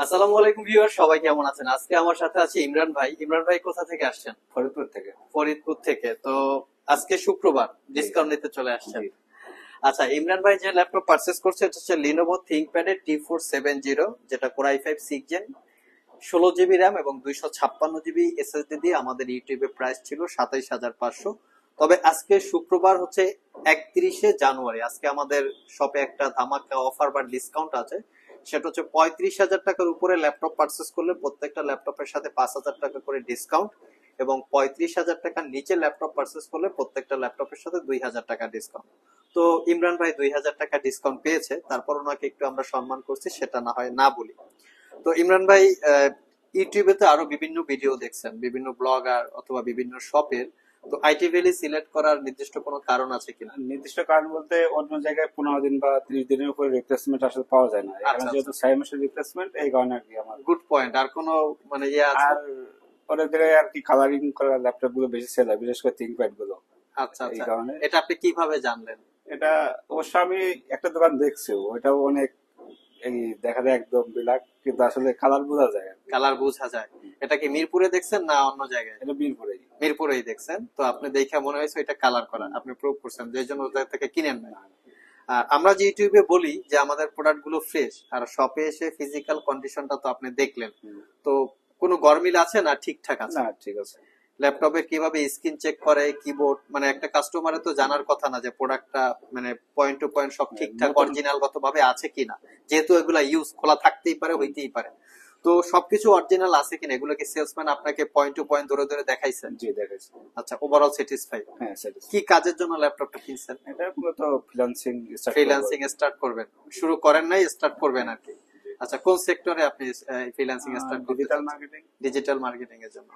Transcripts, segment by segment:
আসসালামু আলাইকুম ভিউয়ার, সবাই কেমন আছেন? আজকে আমার সাথে আছে ইমরান ভাই। ইমরান ভাই কোথা থেকে আসছেন? ফরিদপুর থেকে। ফরিদপুর থেকে। তো আজকে শুক্রবার, ডিসকাউন্ট নিতে চলে আসছেন। জি। আচ্ছা, ইমরান ভাই যে ল্যাপটপ পারচেজ করছে এটা হচ্ছে লিনোভো থিংকপ্যাড এর T470, যেটা core i5 6 gen, 16 GB RAM এবং 256 জিবি এসএসডি দিয়ে আমাদের ইউটিউবে প্রাইস ছিল 27,500। তবে আজকে শুক্রবার হচ্ছে 31শে জানুয়ারি, আজকে আমাদের শপে একটা ধামাকা অফার বা ডিসকাউন্ট আছে। সেটা হচ্ছে 35,000 টাকার উপরে ল্যাপটপ পারচেস করলে প্রত্যেকটা ল্যাপটপের সাথে 5,000 টাকা করে ডিসকাউন্ট, এবং 35,000 টাকার নিচে ল্যাপটপ পারচেস করলে প্রত্যেকটা ল্যাপটপের সাথে 2,000 টাকা ডিসকাউন্ট। তো ইমরান ভাই 2,000 টাকা ডিসকাউন্ট পেয়েছে, তারপর ওনাকে একটু আমরা সম্মান করছি, সেটা না হয় না বলি। তো ইমরান ভাই, ইউটিউবে তো আরো বিভিন্ন ভিডিও দেখছেন, বিভিন্ন ব্লগার অথবা বিভিন্ন শপের। তো আইটি ভ্যালি সিলেক্ট করার নির্দিষ্ট কোনো কারণ আছে কিনা? নির্দিষ্ট কারণ বলতে অন্য জায়গায় 15 দিন বা 30 দিনের উপরে রিপ্লেসমেন্ট আসলে পাওয়া যায় না, এখানে আচ্ছা, যেহেতু 6 মাসের রিপ্লেসমেন্ট, এই কারণে আর কি আমার। Good point. আর কোনো মানে ইয়ে আছে? আর অনেক জায়গায় আর কি কালারিং করা ল্যাপটপ গুলো বেশি সেল হয়, বিশেষ করে থিংকপ্যাড গুলো। আচ্ছা এই আচ্ছা, কারণে এটা আপনি কিভাবে জানলেন? এটা অবশ্য আমি একটা দোকান দেখছি, ওইটাও অনেক এই দেখা যায় একদম ব্ল্যাক, কিন্তু আসলে কালার বোঝা যায় আর কি। কালার বোঝা যায়। এটা কি মিরপুরে দেখছেন না অন্য জায়গায়? এটা মিরপুরেই। মিরপুরেই দেখছেন, তো আপনি দেখে মনে হয়েছে এটা কালার করা, আপনি প্রুভ করছেন, যে জন্য ওদের থেকে কিনেন না। আর আমরা যে ইউটিউবে বলি যে আমাদের প্রোডাক্ট গুলো ফ্রেশ, আর শপে এসে ফিজিক্যাল কন্ডিশনটা তো আপনি দেখলেন। তো কোনো গরমিল আছে না ঠিকঠাক আছে? না, ঠিক আছে। ল্যাপটপের কিভাবে স্ক্রিন চেক করে, কিবোর্ড, মানে একটা কাস্টমারের তো জানার কথা না যে প্রোডাক্টটা মানে পয়েন্ট টু পয়েন্ট সব ঠিকঠাক নতুন- অরিজিনাল গত ভাবে আছে কিনা, যেহেতু এগুলা ইউজ খোলা থাকতেই পারে, হইতেই পারে। তো সবকিছু অরিজিনাল আছে কিনা এগুলো কি সেলসম্যান আপনাকে পয়েন্ট টু পয়েন্ট ধরে ধরে দেখাইছেন? জি, দেখাইছি। আচ্ছা, ওভারঅল স্যাটিসফাই? হ্যাঁ, সেটা কি কাজের জন্য ল্যাপটপটা কিনছেন? এটা মূলত ফ্রিল্যান্সিং ফ্রিল্যান্সিং স্টার্ট করবেন? শুরু করেন নাই, স্টার্ট করবেন আর কি। আচ্ছা, কোন সেক্টরে আপনি ফ্রিল্যান্সিং স্টার্ট করতে ডিজিটাল চাচ্ছেন? মার্কেটিং। ডিজিটাল মার্কেটিং এর জন্য।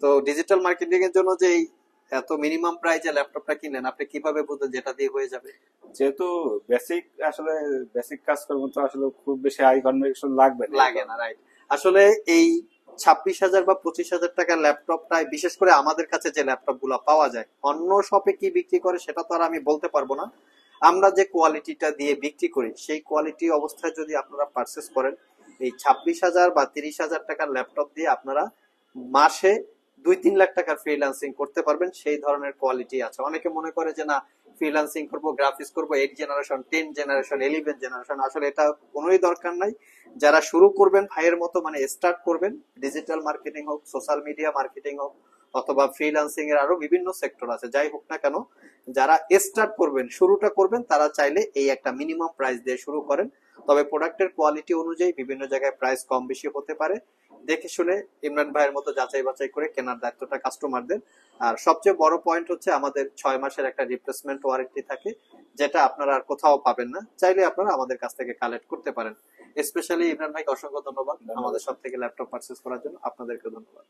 তো ডিজিটাল মার্কেটিং এর জন্য যে এই এত মিনিমাম প্রাইসে ল্যাপটপটা কিনলেন, আপনি কিভাবে বুঝলেন যেটা দিয়ে হয়ে যাবে? যেহেতু বেসিক, আসলে বেসিক কাজ করবো, তো আসলে খুব বেশি হাই কনফিগারেশন লাগবে না। লাগে না, রাইট। আসলে এই 26,000 বা 25,000 টাকার ল্যাপটপটাই, বিশেষ করে আমাদের কাছে যে ল্যাপটপ গুলো পাওয়া যায়, অন্য শপে কি বিক্রি করে সেটা তো আর আমি বলতে পারবো না। আমরা যে কোয়ালিটিটা দিয়ে বিক্রি করি সেই কোয়ালিটি অবস্থায় যদি আপনারা পারচেস করেন, এই 26,000 বা 30,000 টাকার ল্যাপটপ দিয়ে আপনারা মাসে 2-3 লাখ টাকার ফ্রিল্যান্সিং করতে পারবেন। সেই ধরনের কোয়ালিটি আছে। অনেকে মনে করে যে না, ফ্রিল্যান্সিং করবো, গ্রাফিক্স করবো 8 জেনারেশন, 10 জেনারেশন, 11 জেনারেশন, আসলে এটা কোনোই দরকার নাই। যারা শুরু করবেন ভাইয়ের মতো, মানে স্টার্ট করবেন, ডিজিটাল মার্কেটিং হোক, সোশ্যাল মিডিয়া মার্কেটিং হোক, অথবা ফ্রিল্যান্সিং এর আরো বিভিন্ন সেক্টর আছে, যাই হোক না কেন, যারা স্টার্ট করবেন, শুরুটা করবেন, তারা চাইলে এই একটা মিনিমাম প্রাইস দিয়ে শুরু করেন। তবে প্রোডাক্টের কোয়ালিটি অনুযায়ী বিভিন্ন জায়গায় প্রাইস কম বেশি হতে পারে। দেখে শুনে ইমরান ভাইয়ের মতো যাচাই বাছাই করে কেনার দায়িত্বটা কাস্টমারদের। আর সবচেয়ে বড় পয়েন্ট হচ্ছে আমাদের 6 মাসের একটা রিপ্লেসমেন্ট ওয়ারেন্টি থাকে, যেটা আপনারা আর কোথাও পাবেন না। চাইলে আপনারা আমাদের কাছ থেকে কালেক্ট করতে পারেন। স্পেশালি ইমরান ভাইকে অসংখ্য ধন্যবাদ আমাদের সব থেকে ল্যাপটপ পারচেস করার জন্য। আপনাদেরকে ধন্যবাদ।